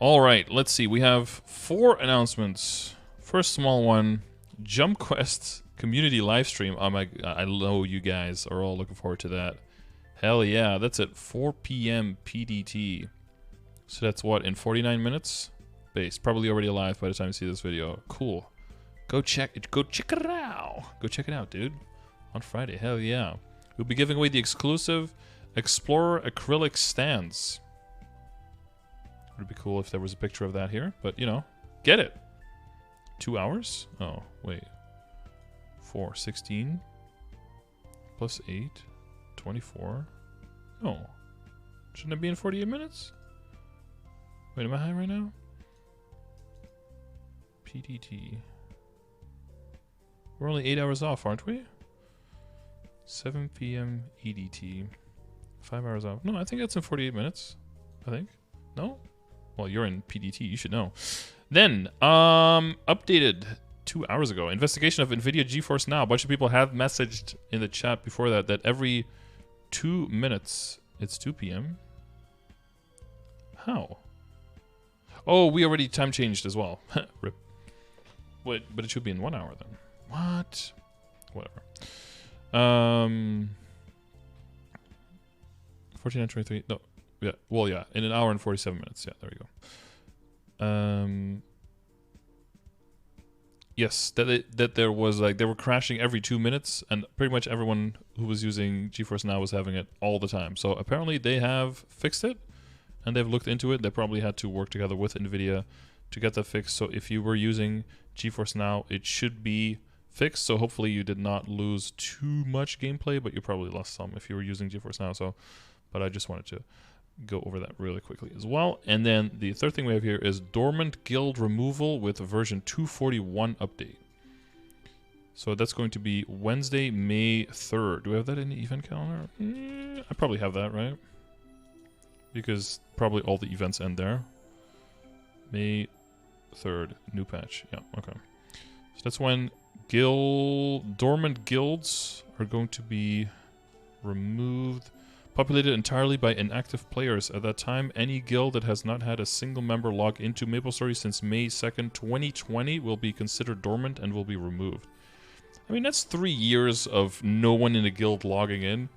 All right, let's see. We have 4 announcements. First small one, Jump Quest community live stream. Oh my, I know you guys are all looking forward to that. Hell yeah, that's at 4 p.m. PDT. So that's what, in 49 minutes? Base. Probably already alive by the time you see this video. Cool. Go check it out. Go check it out, dude. On Friday. Hell yeah. We'll be giving away the exclusive Explorer acrylic stands. It would be cool if there was a picture of that here, but you know, get it. 2 hours? Oh, wait. 4, 16 plus 8, 24. No. Shouldn't it be in 48 minutes? Wait, am I high right now? PDT. We're only 8 hours off, aren't we? 7 p.m. EDT. 5 hours off. No, I think that's in 48 minutes. I think. No? Well, you're in PDT. You should know. Then, updated 2 hours ago. Investigation of NVIDIA GeForce Now. A bunch of people have messaged in the chat before that every 2 minutes, it's 2 p.m. How? Oh, we already time changed as well. Rip. Wait, but it should be in 1 hour then. What? Whatever. 49:23. No. Yeah. Well, yeah. In an hour and 47 minutes. Yeah. There we go. Yes. That there was like they were crashing every 2 minutes, and pretty much everyone who was using GeForce Now was having it all the time. So apparently they have fixed it, and they've looked into it. They probably had to work together with NVIDIA to get that fixed. So if you were using GeForce Now, it should be fixed. So hopefully you did not lose too much gameplay, but you probably lost some if you were using GeForce Now. So, but I just wanted to go over that really quickly as well. And then the third thing we have here is Dormant Guild removal with version 241 update. So that's going to be Wednesday, May 3rd. Do we have that in the event calendar? I probably have that, right? Because probably all the events end there. May 3rd, new patch. Yeah, okay. So that's when dormant guilds are going to be removed. Populated entirely by inactive players. At that time, any guild that has not had a single member log into MapleStory since May 2nd, 2020 will be considered dormant and will be removed. I mean, that's 3 years of no one in a guild logging in.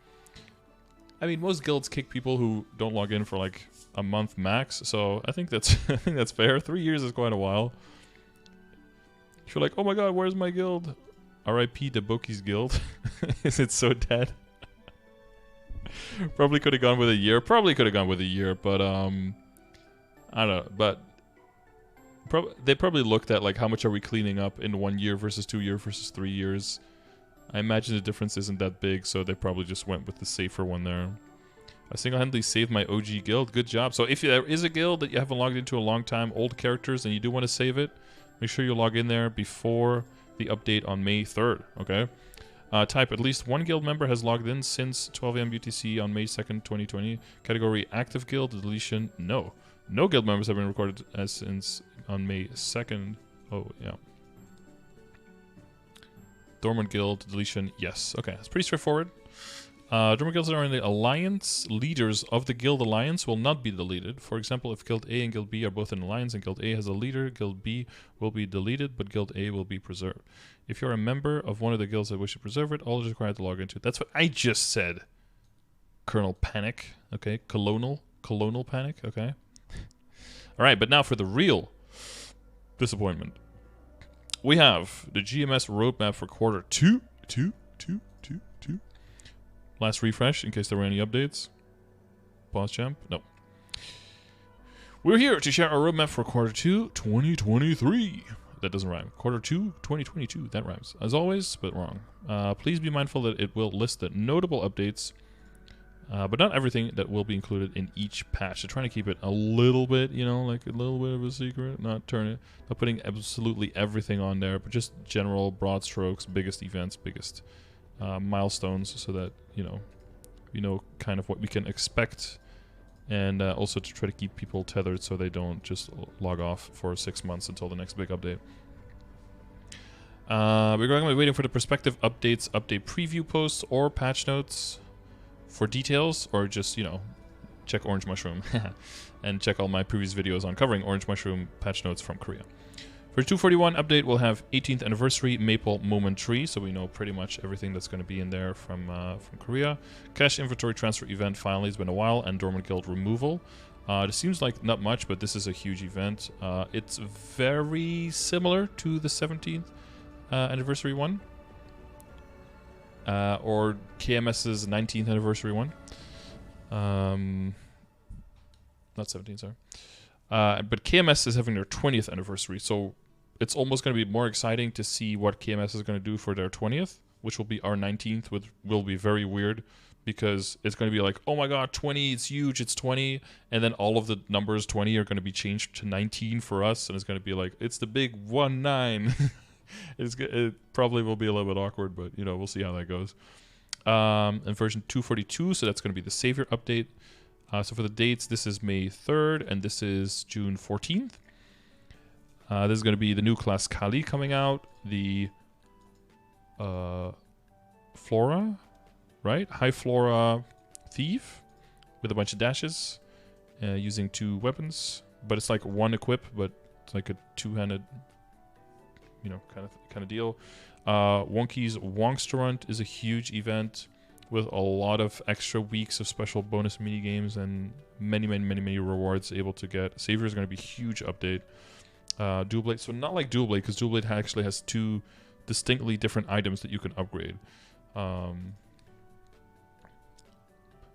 I mean, most guilds kick people who don't log in for like a month max, so I think that's I think that's fair. 3 years is quite a while. If you're like, oh my god, where's my guild? R.I.P. Deboki's guild. Is it so dead? Probably could have gone with a year. Probably could have gone with a year, but I don't know. But they probably looked at like how much are we cleaning up in 1 year versus 2 years versus 3 years. I imagine the difference isn't that big, so they probably just went with the safer one there. I single-handedly saved my OG guild. Good job. So if there is a guild that you haven't logged into a long time, old characters, and you do want to save it, make sure you log in there before the update on May 3rd, okay? Type, at least one guild member has logged in since 12 a.m. UTC on May 2nd, 2020. Category, active guild, deletion, no. No guild members have been recorded as since on May 2nd. Oh, yeah. Dormant guild, deletion, yes. Okay, it's pretty straightforward. Dormant guilds that are in the alliance. Leaders of the guild alliance will not be deleted. For example, if guild A and guild B are both in alliance and guild A has a leader, guild B will be deleted, but guild A will be preserved. If you're a member of one of the guilds that wish to preserve it, all is required to log into it. That's what I just said. Colonel Panic, okay? Colonel Panic, okay? Alright, but now for the real disappointment. We have the GMS roadmap for quarter 2. Last refresh, in case there were any updates. Pause champ? No. We're here to share our roadmap for quarter 2, 2023. That doesn't rhyme. Quarter 2, 2022. That rhymes. As always, but wrong. Please be mindful that it will list the notable updates, but not everything that will be included in each patch. They're trying to keep it a little bit, you know, like a little bit of a secret. Not putting absolutely everything on there, but just general broad strokes, biggest events, biggest milestones, so that you know kind of what we can expect, and also to try to keep people tethered so they don't just log off for 6 months until the next big update. We're going to be waiting for the prospective update preview posts or patch notes for details, or just check Orange Mushroom and check all my previous videos on covering Orange Mushroom patch notes from Korea. For 241 update, we'll have 18th anniversary Maple Moment Tree, so we know pretty much everything that's going to be in there from Korea. Cache inventory transfer event, finally, it's been a while, and Dormant Guild removal. It seems like not much, but this is a huge event. It's very similar to the 17th anniversary one, or KMS's 19th anniversary one. Not 17, sorry. But KMS is having their 20th anniversary, so it's almost going to be more exciting to see what KMS is going to do for their 20th, which will be our 19th, which will be very weird, because it's going to be like, oh my god, 20, it's huge, it's 20, and then all of the numbers 20 are going to be changed to 19 for us, and it's going to be like, it's the big 1-9. It probably will be a little bit awkward, but, you know, we'll see how that goes. And version 242, so that's going to be the Savior update. So for the dates, this is May 3rd, and this is June 14th. This is going to be the new class Kali coming out, the Flora, right? High Flora Thief with a bunch of dashes, using 2 weapons, but it's like 1 equip, but it's like a 2-handed, you know, kind of deal. Wonky's Wonksterant is a huge event with a lot of extra weeks of special bonus mini games and many rewards able to get. Savior is going to be a huge update. Dual Blade, so not like Dual Blade, because Dual Blade actually has 2 distinctly different items that you can upgrade. But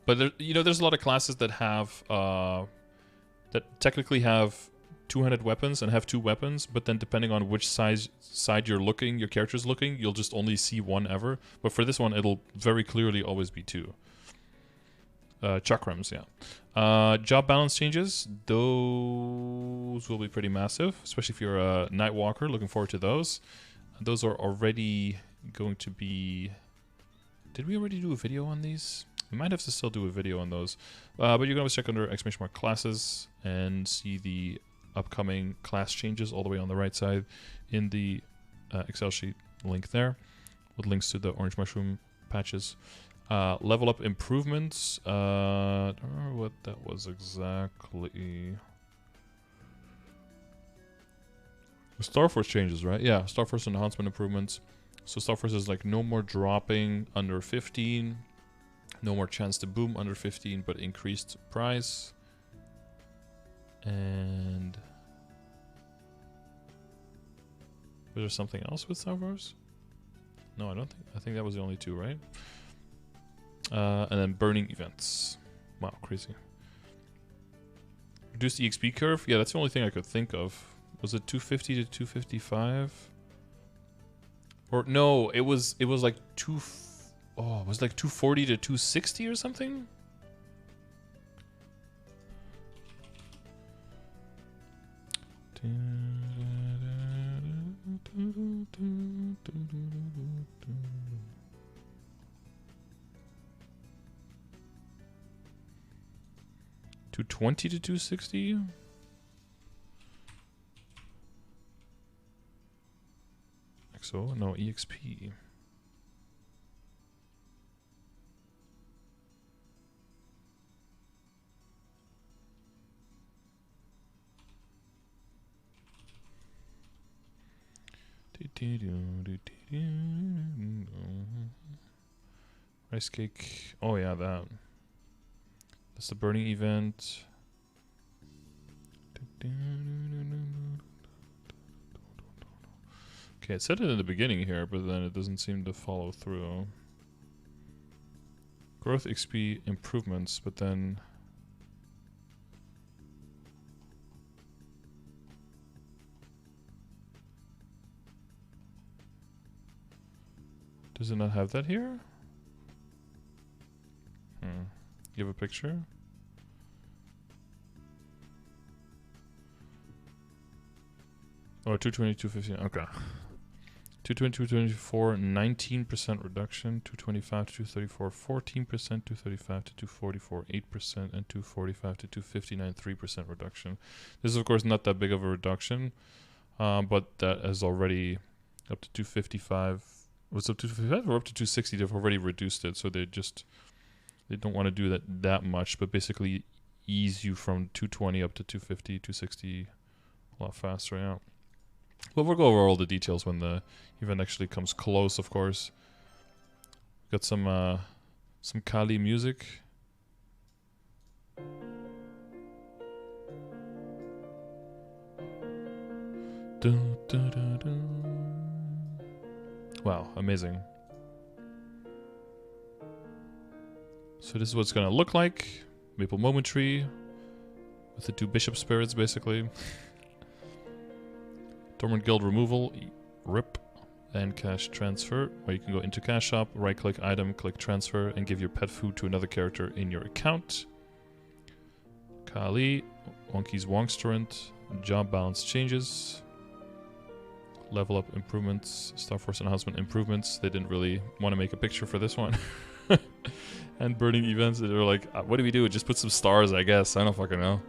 there, you know, there's a lot of classes that have that technically have 200 weapons and have 2 weapons, but then depending on which side you're looking, your character's looking, you'll just only see 1 ever. But for this one, it'll very clearly always be 2. Chakrams, yeah. Job balance changes, those will be pretty massive, especially if you're a Night Walker. Looking forward to those. Those are already going to be... Did we already do a video on these? We might have to still do a video on those. But you can always check under ! classes and see the upcoming class changes all the way on the right side in the Excel sheet link there, with links to the Orange Mushroom patches. Level up improvements. I don't remember what that was exactly. The Starforce changes, right? Yeah, Starforce enhancement improvements. So Starforce is like no more dropping under 15, no more chance to boom under 15, but increased price. And was there something else with Starforce? No, I don't think. I think that was the only 2, right? And then burning events. Wow, crazy. Reduce the EXP curve. Yeah, that's the only thing I could think of. Was it 250 to 255? Or no, it was like it was like 240 to 260 or something. $220 to $260? XO? No, EXP. Rice cake. Oh yeah, that. That's the burning event. Okay, it said it in the beginning here, but then it doesn't seem to follow through. Growth XP improvements, but then... Does it not have that here? You have a picture? Oh, 220, 215, okay. 220, 224, 19% reduction. 225 to 234, 14%. 235 to 244, 8%. And 245 to 259, 3% reduction. This is, of course, not that big of a reduction, but that is already up to 255. Was it up to 255 or up to 260? They've already reduced it, so they don't want to do that much. But basically, ease you from 220 up to 250, 260 a lot faster, yeah. But we'll go over all the details when the event actually comes close, of course. Got some Kali music. Dun, dun, dun, dun. Wow, amazing. So this is what it's gonna look like. Maple Momentary with the 2 bishop spirits, basically. Dormant Guild removal, rip, and cash transfer, where you can go into cash shop, right click item, click transfer, and give your pet food to another character in your account. Kali, Wonky's Wonksterant, job balance changes, level up improvements, Star Force enhancement improvements. They didn't really want to make a picture for this one. And burning events, they were like, what do we do? Just put some stars, I guess. I don't fucking know.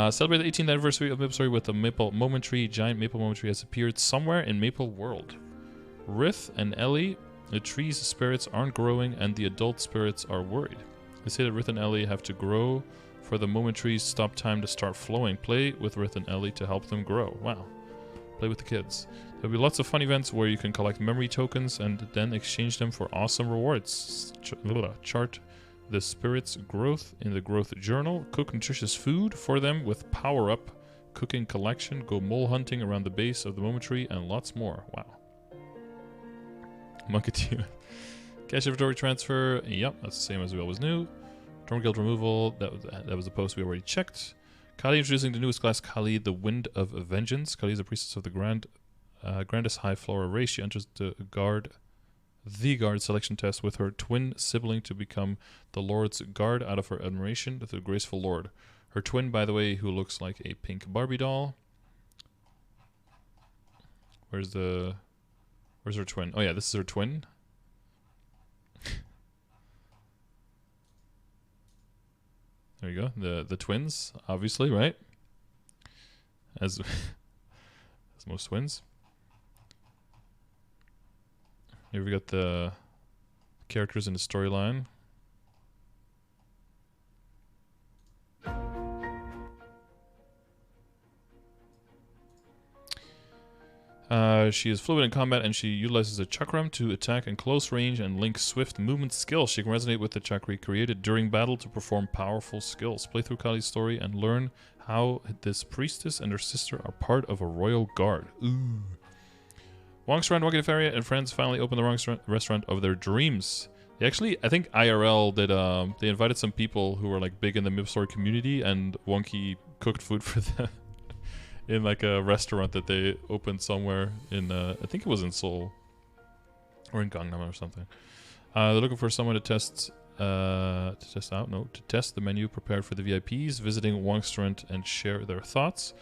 Celebrate the 18th anniversary of MapleStory with a Maple Momentary. Giant Maple Momentary has appeared somewhere in Maple World. Rith and Ellie, the tree's spirits aren't growing and the adult spirits are worried. They say that Rith and Ellie have to grow for the Momentary's stop time to start flowing. Play with Rith and Ellie to help them grow. Wow. Play with the kids. There'll be lots of fun events where you can collect memory tokens and then exchange them for awesome rewards. Chart the spirit's growth in the growth journal. Cook nutritious food for them with power up cooking collection. Go mole hunting around the base of the Momentary and lots more. Wow. Munketeer. Cash inventory transfer. Yep, that's the same as we always knew. Dormant Guild removal. That was a post we already checked. Kali introducing the newest class, Kali, the Wind of Vengeance. Kali is a priestess of the grandest high flora race. She enters the guard selection test with her twin sibling to become the Lord's guard out of her admiration to the graceful Lord. Her twin, by the way, who looks like a pink Barbie doll. Where's her twin? Oh yeah, this is her twin. There you go. The twins, obviously, right? As most twins. Here we got the characters in the storyline. She is fluid in combat and she utilizes a chakram to attack in close range and link swift movement skills. She can resonate with the chakra created during battle to perform powerful skills. Play through Kali's story and learn how this priestess and her sister are part of a royal guard. Ooh. Wonksterant, Wonky Faria, and friends finally opened the restaurant of their dreams. They actually, I think IRL did, they invited some people who were like big in the MapleStory community and Wonky cooked food for them. In like a restaurant that they opened somewhere in, I think it was in Seoul. Or in Gangnam or something. They're looking for someone to test the menu prepared for the VIPs, visiting Wonksterant and share their thoughts.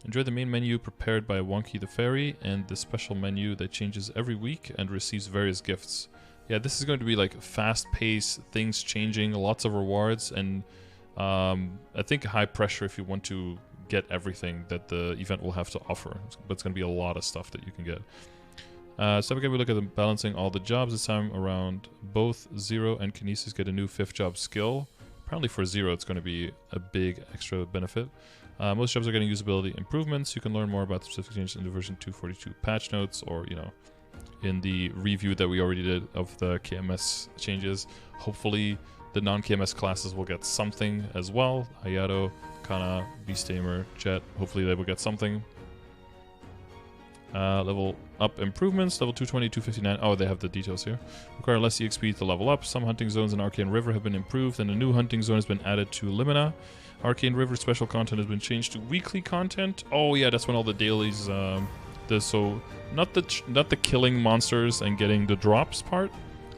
Enjoy the main menu prepared by Wonky the Fairy and the special menu that changes every week and receives various gifts. Yeah, this is going to be like fast-paced, things changing, lots of rewards, and I think high pressure if you want to get everything that the event will have to offer. But it's going to be a lot of stuff that you can get. So again, we look at the balancing all the jobs this time around. Both Zero and Kinesis get a new 5th job skill. Apparently for Zero, it's going to be a big extra benefit. Most jobs are getting usability improvements. You can learn more about the specific changes in the version 242 patch notes, or, you know, in the review that we already did of the KMS changes. Hopefully, the non-KMS classes will get something as well. Hayato, Kana, Beastamer, Jet. Hopefully they will get something. Level up improvements. Level 220, 259. Oh, they have the details here. Require less EXP to level up. Some hunting zones in Arcane River have been improved, and a new hunting zone has been added to Limina. Arcane River special content has been changed to weekly content. Oh yeah, that's when all the dailies. So not the killing monsters and getting the drops part.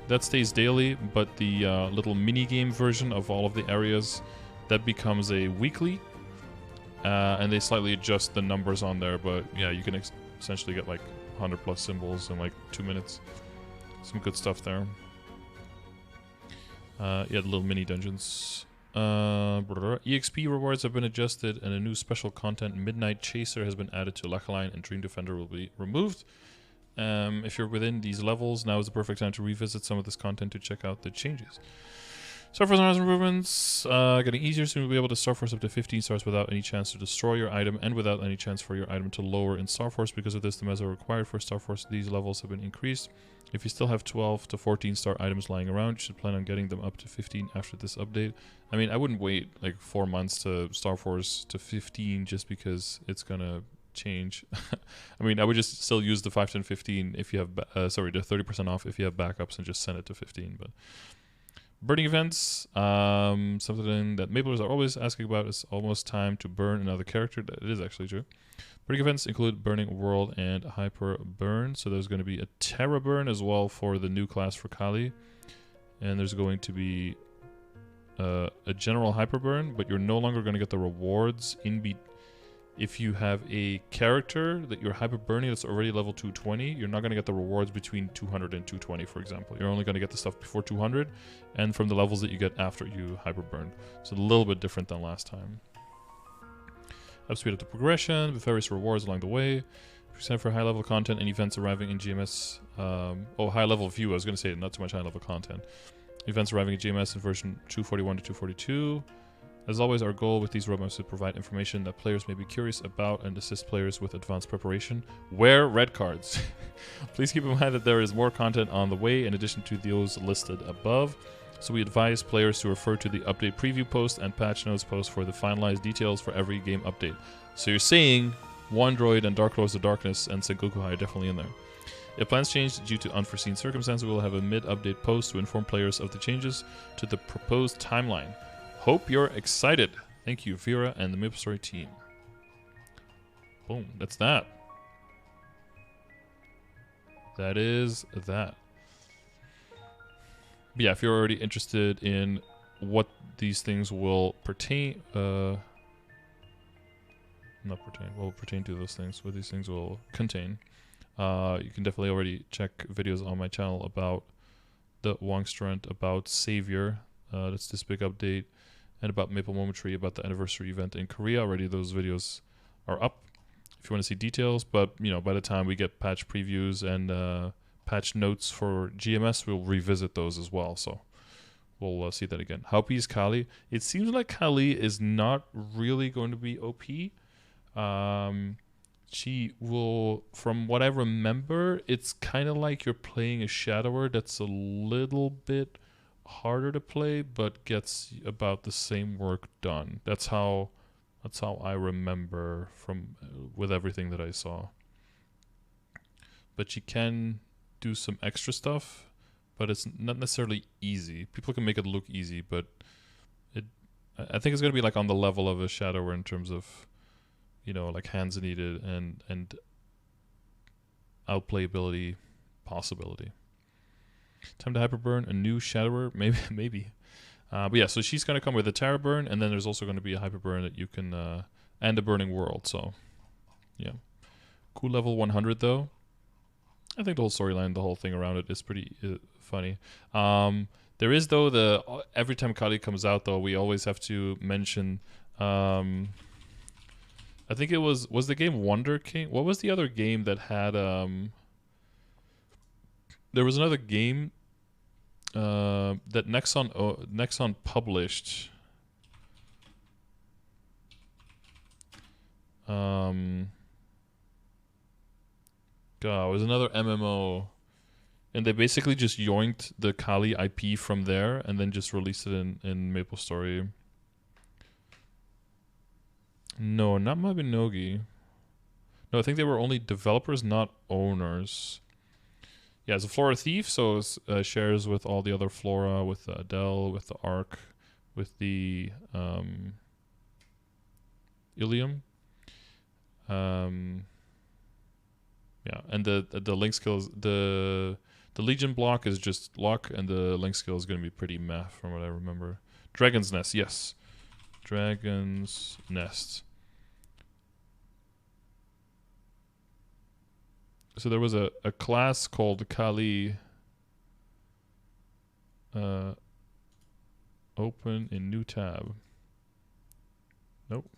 That stays daily, but the little mini game version of all of the areas, that becomes a weekly. And they slightly adjust the numbers on there, but yeah, you can essentially get like 100 plus symbols in like 2 minutes. Some good stuff there. Yeah, the little mini dungeons. EXP rewards have been adjusted, and a new special content, Midnight Chaser, has been added to Lachaline, and Dream Defender will be removed. If you're within these levels, now is the perfect time to revisit some of this content to check out the changes. Starforce and improvements. Getting easier, soon we'll be able to Starforce up to 15 stars without any chance to destroy your item and without any chance for your item to lower in Starforce. Because of this, the mezzo required for Starforce, these levels have been increased. If you still have 12 to 14 star items lying around, you should plan on getting them up to 15 after this update. I mean, I wouldn't wait like 4 months to Starforce to 15 just because it's gonna change. I mean, I would just still use the 5, 10, 15 if you have, sorry, the 30% off if you have backups and just send it to 15, but... Burning events, something that Maplers are always asking about is almost time to burn another character. That is actually true. Burning events include Burning World and Hyper Burn. So there's going to be a Terra Burn as well for the new class for Kali. And there's going to be a General Hyper Burn, but you're no longer going to get the rewards if you have a character that you're hyper burning that's already level 220, you're not going to get the rewards between 200 and 220, for example. You're only going to get the stuff before 200 and from the levels that you get after you hyper burn. So a little bit different than last time. Up speed up the progression with various rewards along the way. Percent for high level content and events arriving in GMS. High level view. I was going to say not too much high level content. Events arriving in GMS in version 241 to 242. As always, our goal with these roadmaps is to provide information that players may be curious about and assist players with advanced preparation. Wear red cards. Please keep in mind that there is more content on the way in addition to those listed above. So we advise players to refer to the update preview post and patch notes post for the finalized details for every game update. So you're saying Wandroid and Dark Lords of Darkness and Sengoku High are definitely in there. If plans change due to unforeseen circumstances, we will have a mid-update post to inform players of the changes to the proposed timeline. Hope you're excited. Thank you, Vera and the MapleStory team. Boom, that's that. That is that. But yeah, if you're already interested in what these things will pertain, will pertain to those things, what these things will contain, you can definitely already check videos on my channel about the Wongstrand, about Savior, that's this big update, and about Maple Momentary, about the anniversary event in Korea. Already those videos are up if you want to see details, but you know, by the time we get patch previews and patch notes for GMS, we'll revisit those as well, so we'll see that again. How OP is Kali? It seems like Kali is not really going to be OP. She will, from what I remember, it's kind of like you're playing a Shadower that's a little bit harder to play, but gets about the same work done. That's how I remember from with everything that I saw. But she can do some extra stuff, but it's not necessarily easy. People can make it look easy, but I think it's gonna be like on the level of a Shadower in terms of, you know, like hands needed and outplayability possibility. Time to hyperburn a new Shadower, maybe. But yeah, so she's gonna come with a Terra Burn, and then there's also gonna be a hyperburn that you can and a Burning World. So yeah, cool level 100 though. I think the whole storyline, the whole thing around it is pretty funny. There is though every time Kali comes out though, we always have to mention. I think it was the game Wonder King. What was the other game that had there was another game that Nexon published. God, it was another MMO, and they basically just yoinked the Kali IP from there and then just released it in MapleStory. No, not Mabinogi. No, I think they were only developers, not owners. Yeah, it's a Flora Thief, so it shares with all the other Flora, with the Adele, with the Ark, with the Ilium. Yeah, and the link skills, the Legion block is just luck, and the link skill is going to be pretty meh from what I remember. Dragon's Nest, yes. Dragon's Nest. So there was a class called Kali. Open in new tab. Nope.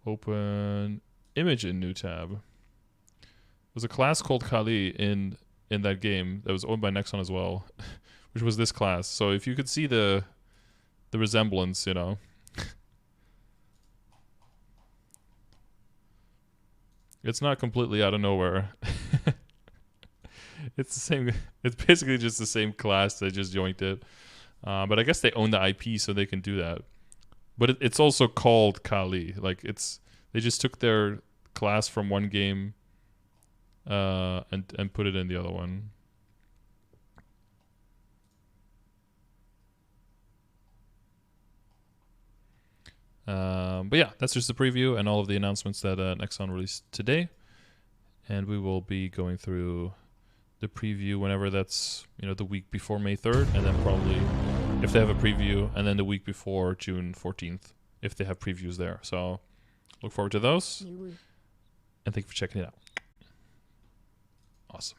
Open image in new tab. There's a class called Kali in that game that was owned by Nexon as well, which was this class. So if you could see the resemblance, you know. It's not completely out of nowhere. It's the same. It's basically just the same class. They just joined it. But I guess they own the IP, so they can do that. But it's also called Kali. Like they just took their class from one game and put it in the other one. But yeah, that's just the preview and all of the announcements that Nexon released today. And we will be going through the preview whenever that's, you know, the week before May 3rd, and then probably if they have a preview, and then the week before June 14th if they have previews there. So look forward to those. And thank you for checking it out. Awesome.